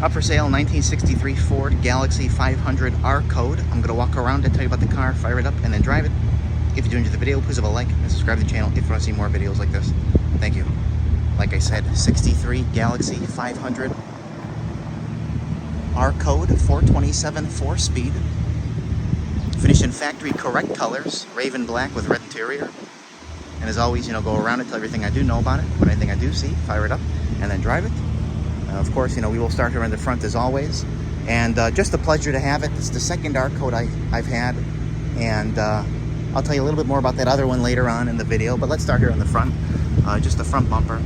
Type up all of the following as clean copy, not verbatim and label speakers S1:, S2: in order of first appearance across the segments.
S1: Up for sale, 1963 Ford Galaxie 500 R code. I'm gonna walk around and tell you about the car, fire it up, and then drive it. If you do enjoy the video, please leave a like and subscribe to the channel if you want to see more videos like this. Thank you. Like I said, 63 Galaxie 500 R code, 427 4-speed. Finished in factory correct colors, raven black with red interior. And as always, go around and tell everything I do know about it, but anything I do see, fire it up, and then drive it. Of course, we will start here in the front as always. And just a pleasure to have it. It's the second R code I've had. And I'll tell you a little bit more about that other one later on in the video. But let's start here in the front. Just the front bumper.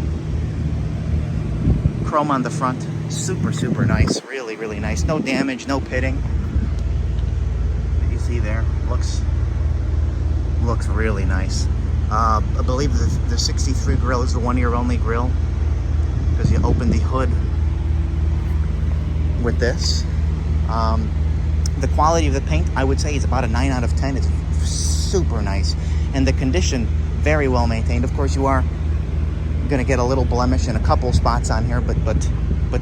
S1: Chrome on the front. Super, super nice. Really, really nice. No damage, no pitting. You see there. Looks really nice. I believe the 63 grill is the one-year only grill, because you open the hood with this. The quality of the paint, I would say, is about a 9 out of 10. It's super nice, and the condition very well maintained. Of course, you are going to get a little blemish in a couple spots on here, but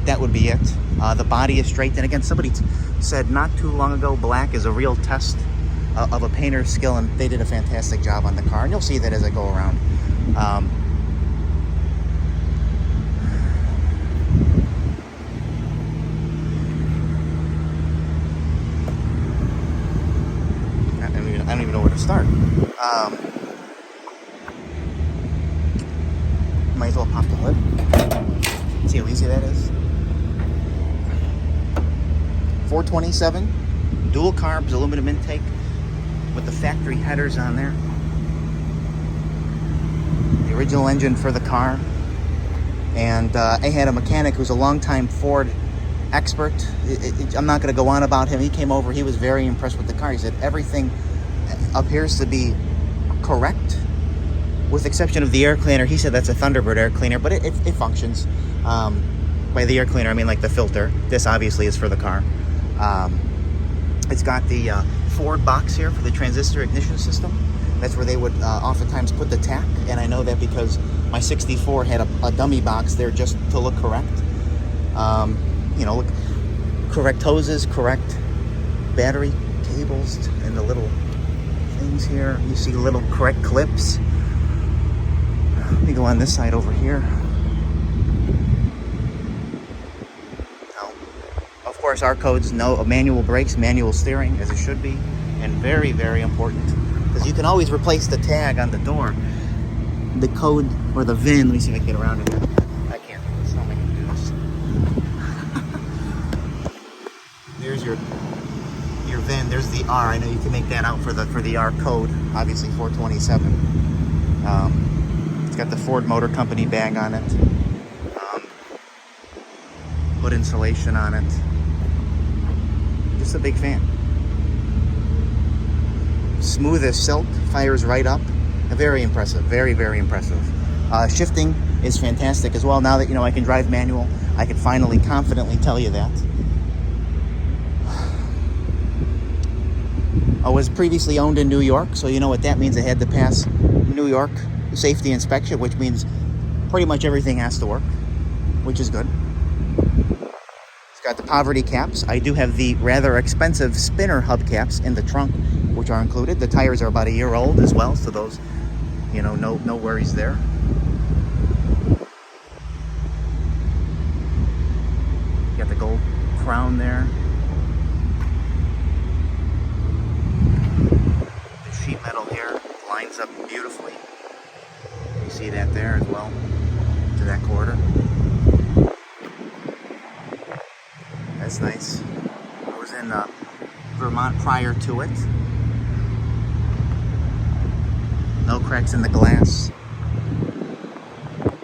S1: that would be it. The body is straight, and again, somebody said not too long ago, black is a real test of a painter's skill, and they did a fantastic job on the car, and you'll see that as I go around. I don't even know where to start. Might as well pop the hood. See how easy that is? 427, dual carbs, aluminum intake with the factory headers on there. The original engine for the car. And I had a mechanic who's a longtime Ford expert. I'm not going to go on about him. He came over. He was very impressed with the car. He said everything appears to be correct, with the exception of the air cleaner. He said that's a Thunderbird air cleaner, but it functions. By the air cleaner, I mean like the filter. This obviously is for the car. It's got the Ford box here for the transistor ignition system. That's where they would oftentimes put the tach, and I know that because my 64 had a dummy box there just to look correct. Look, correct hoses, correct battery cables, and the little things here. You see little correct clips. Let me go on this side over here. Now, of course, our codes know manual brakes, manual steering, as it should be, and very, very important, because you can always replace the tag on the door. The code or the VIN. Let me see if I can get around it. I can't. It's not making me do this. There's your VIN. There's the R. I know you can make that out for the R code. Obviously 427. It's got the Ford Motor Company bag on it. Hood insulation on it. Just a big fan. Smooth as silk. Fires right up. Very impressive. Very, very impressive. Shifting is fantastic as well. Now that I can drive manual, I can finally confidently tell you that. I was previously owned in New York, so you know what that means. I had to pass New York safety inspection, which means pretty much everything has to work, which is good. It's got the poverty caps. I do have the rather expensive spinner hubcaps in the trunk, which are included. The tires are about a year old as well, so those, no worries there. You got the gold crown there. Sheet metal here lines up beautifully. You see that there as well, to that quarter. That's nice. I was in Vermont prior to it. No cracks in the glass.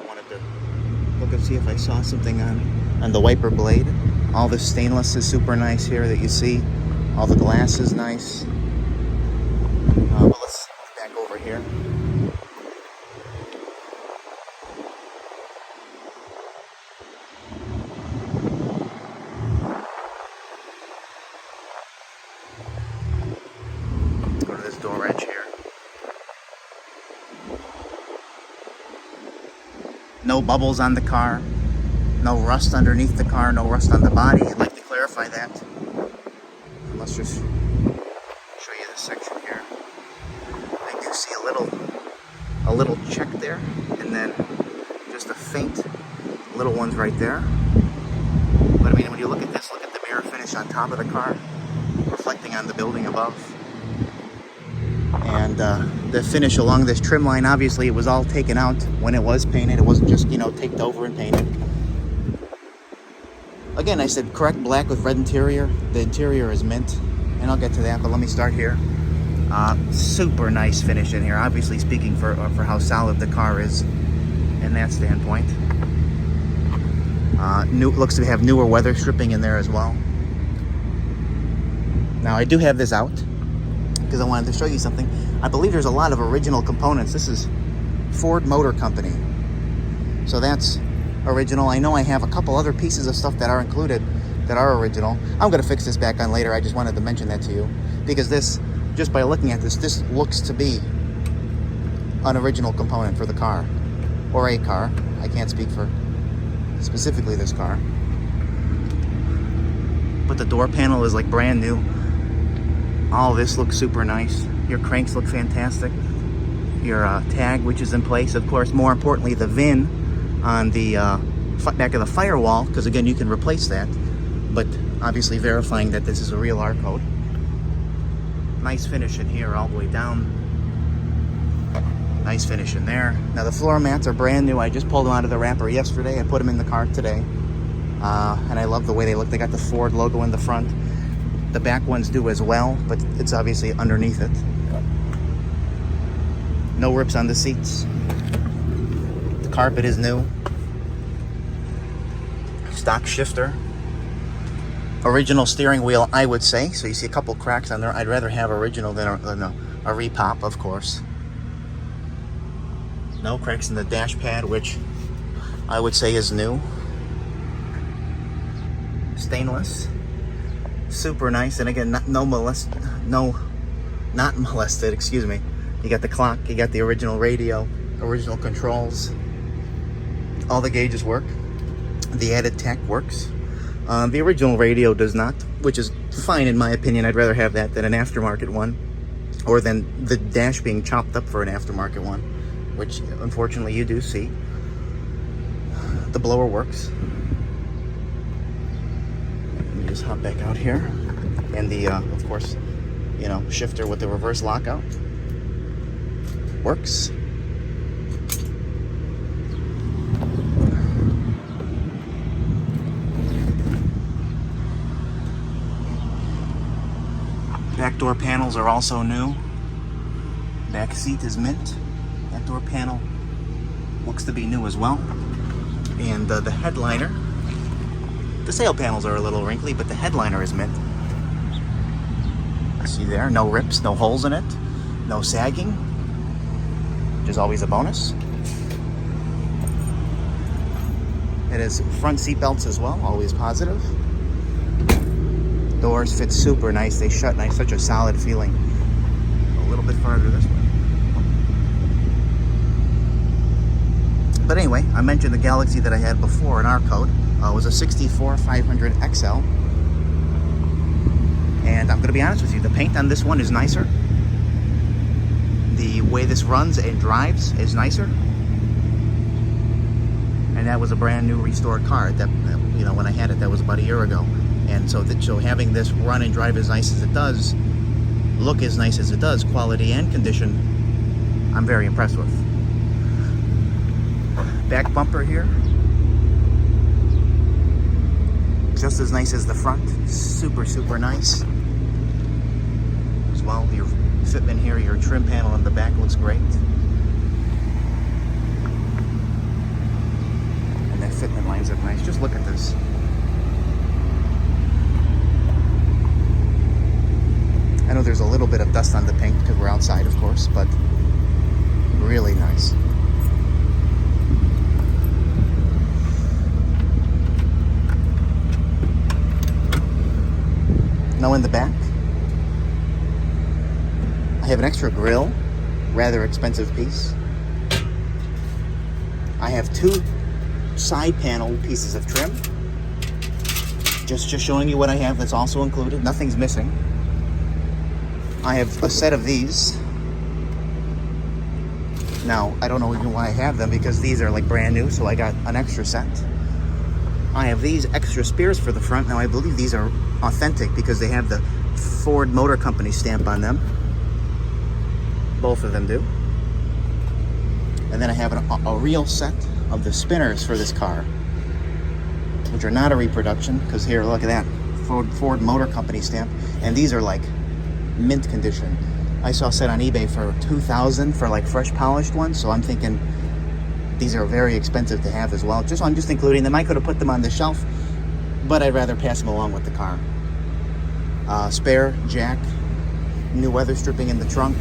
S1: Wanted to look and see if I saw something on the wiper blade. All the stainless is super nice here that you see. All the glass is nice. But let's back over here. Let's go to this door edge here. No bubbles on the car. No rust underneath the car, no rust on the body. I'd like to clarify that. Let's just show you this section here. I do see a little check there, and then just a faint little ones right there. But I mean, when you look at this, look at the mirror finish on top of the car, reflecting on the building above. And the finish along this trim line, obviously it was all taken out when it was painted. It wasn't just, taped over and painted. Again, I said correct black with red interior. The interior is mint, and I'll get to that, but let me start here. Super nice finish in here, obviously speaking for how solid the car is in that standpoint. Looks to have newer weather stripping in there as well. Now I do have this out because I wanted to show you something. I believe there's a lot of original components. This is Ford Motor Company, so that's original. I know I have a couple other pieces of stuff that are included that are original. I'm going to fix this back on later. I just wanted to mention that to you because this, just by looking at this looks to be an original component for the car, or a car. I can't speak for specifically this car. But the door panel is like brand new. All this looks super nice. Your cranks look fantastic. Your tag, which is in place, of course. More importantly, the VIN on the back of the firewall, because again, you can replace that. But obviously verifying that this is a real R code. Nice finish in here all the way down. Nice finish in there. Now the floor mats are brand new. I just pulled them out of the wrapper yesterday. I put them in the car today. And I love the way they look. They got the Ford logo in the front. The back ones do as well, but it's obviously underneath it. No rips on the seats. The carpet is new. Stock shifter. Original steering wheel, I would say. So you see a couple cracks on there. I'd rather have original than a repop, of course. No cracks in the dash pad, which I would say is new. Stainless. Super nice. And again, not molested, excuse me. You got the clock, you got the original radio, original controls. All the gauges work. The added tech works. The original radio does not, which is fine in my opinion. I'd rather have that than an aftermarket one, or than the dash being chopped up for an aftermarket one, which unfortunately you do see. The blower works. Let me just hop back out here. And the, of course, shifter with the reverse lockout works. Back door panels are also new. Back seat is mint. That door panel looks to be new as well. And the headliner, the sail panels are a little wrinkly, but the headliner is mint. See there, no rips, no holes in it, no sagging, which is always a bonus. It has front seat belts as well, always positive. Doors fit super nice, they shut nice, such a solid feeling. A little bit farther this way. But anyway, I mentioned the Galaxie that I had before in our code. It was a 64-500 XL. And I'm going to be honest with you, the paint on this one is nicer. The way this runs and drives is nicer. And that was a brand new restored car. That, when I had it, that was about a year ago. And so having this run and drive as nice as it does, look as nice as it does, quality and condition, I'm very impressed with. Back bumper here. Just as nice as the front. Super, super nice. As well, your fitment here, your trim panel in the back looks great. And that fitment lines up nice. Just look at this. I know there's a little bit of dust on the paint because we're outside, of course, but really nice. Now in the back, I have an extra grille, rather expensive piece. I have two side panel pieces of trim. Just showing you what I have that's also included. Nothing's missing. I have a set of these. Now, I don't know even why I have them because these are like brand new, so I got an extra set. I have these extra spears for the front. Now, I believe these are authentic because they have the Ford Motor Company stamp on them. Both of them do. And then I have a real set of the spinners for this car, which are not a reproduction, because here, look at that, Ford Motor Company stamp, and these are like mint condition. I saw a set on eBay for $2,000 for like fresh polished ones, so I'm thinking these are very expensive to have as well. I'm just including them. I could have put them on the shelf, but I'd rather pass them along with the car. Spare jack, new weather stripping in the trunk.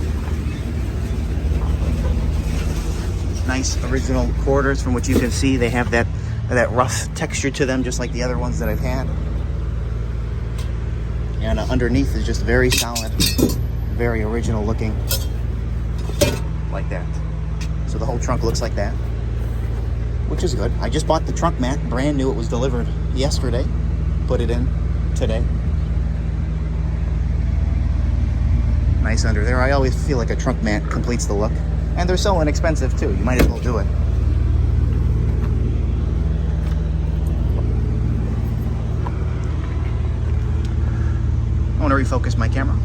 S1: Nice original quarters. From what you can see, they have that rough texture to them, just like the other ones that I've had. And underneath is just very solid, very original looking, like that. So the whole trunk looks like that, which is good. I just bought the trunk mat, brand new. It was delivered yesterday. Put it in today. Nice under there. I always feel like a trunk mat completes the look. And they're so inexpensive too. You might as well do it. I want to refocus my camera.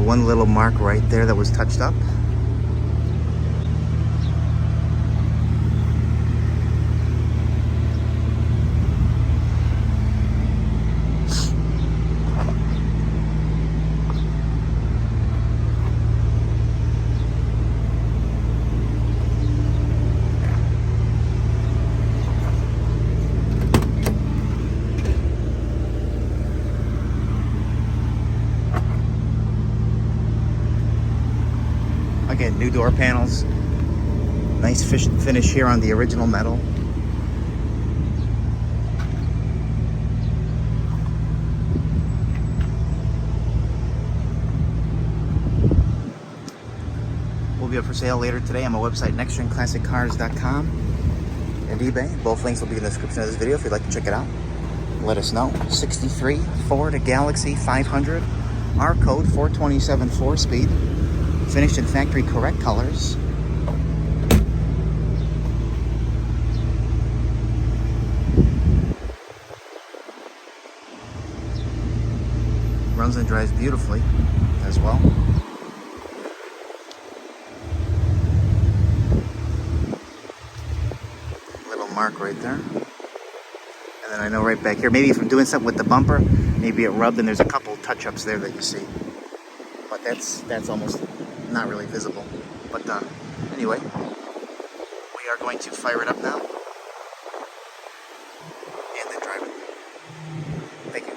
S1: One little mark right there that was touched up. Again, new door panels. Nice finish here on the original metal. Will be up for sale later today on my website, nextgenclassiccars.com and eBay. Both links will be in the description of this video if you'd like to check it out. Let us know. 63 Ford Galaxie 500. R code 427 4-speed. Finished in factory correct colors. Runs and drives beautifully as well. Little mark right there. And then I know right back here, maybe if I'm doing something with the bumper, maybe it rubbed and there's a couple touch-ups there that you see. But that's almost not really visible. But anyway, we are going to fire it up now and then drive it. Thank you.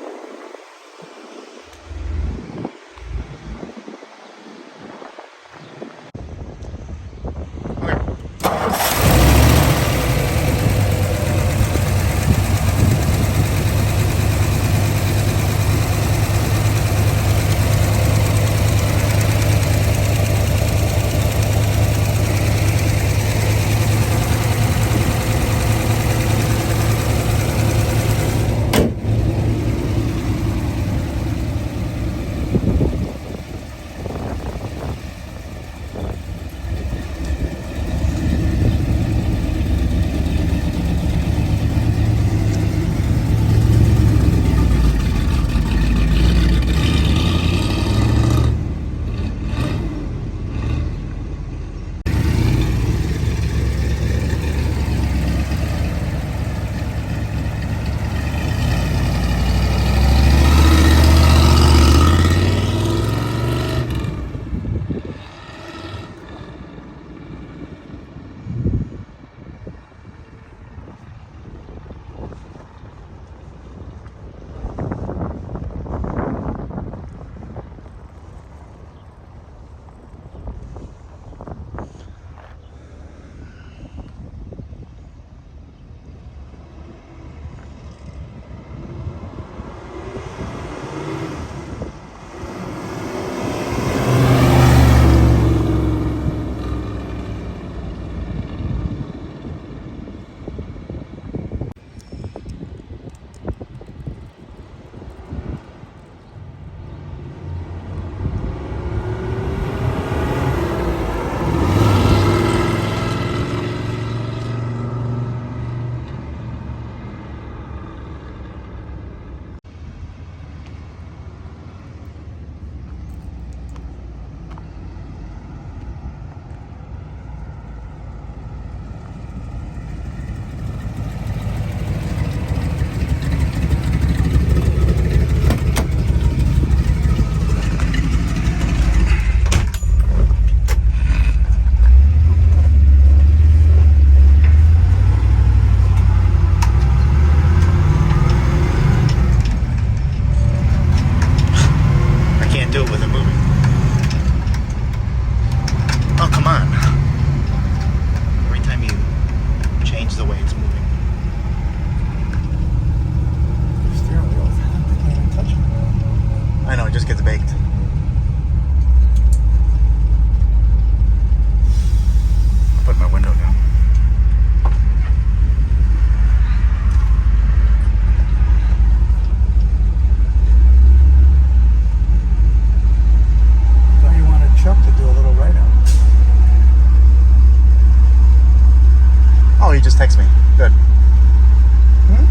S1: he just texted me. Good.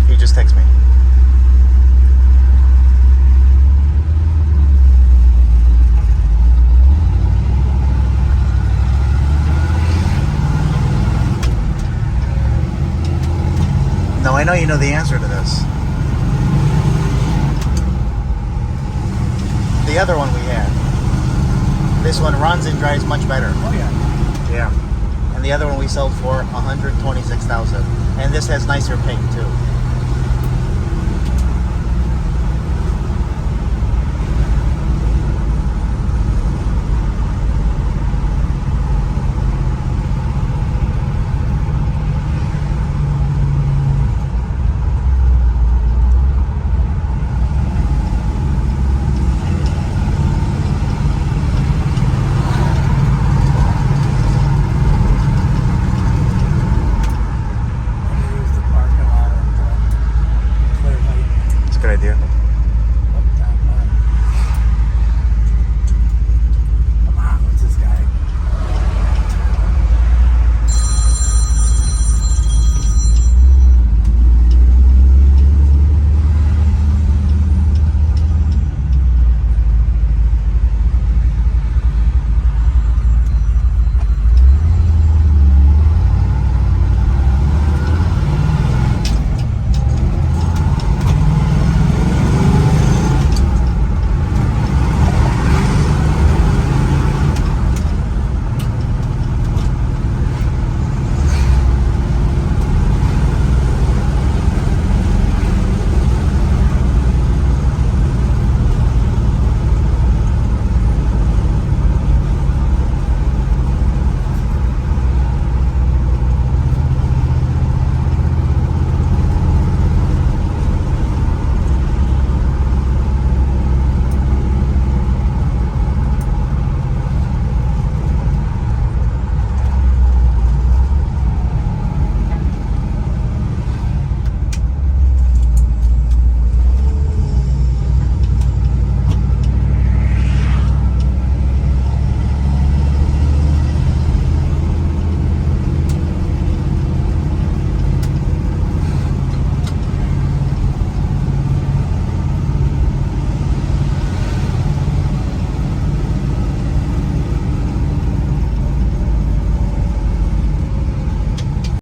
S1: He just texted me. No, I know you know the answer to this. The other one we had. This one runs and drives much better.
S2: Oh yeah.
S1: Yeah. And the other one we sold for $126,000. And this has nicer paint too.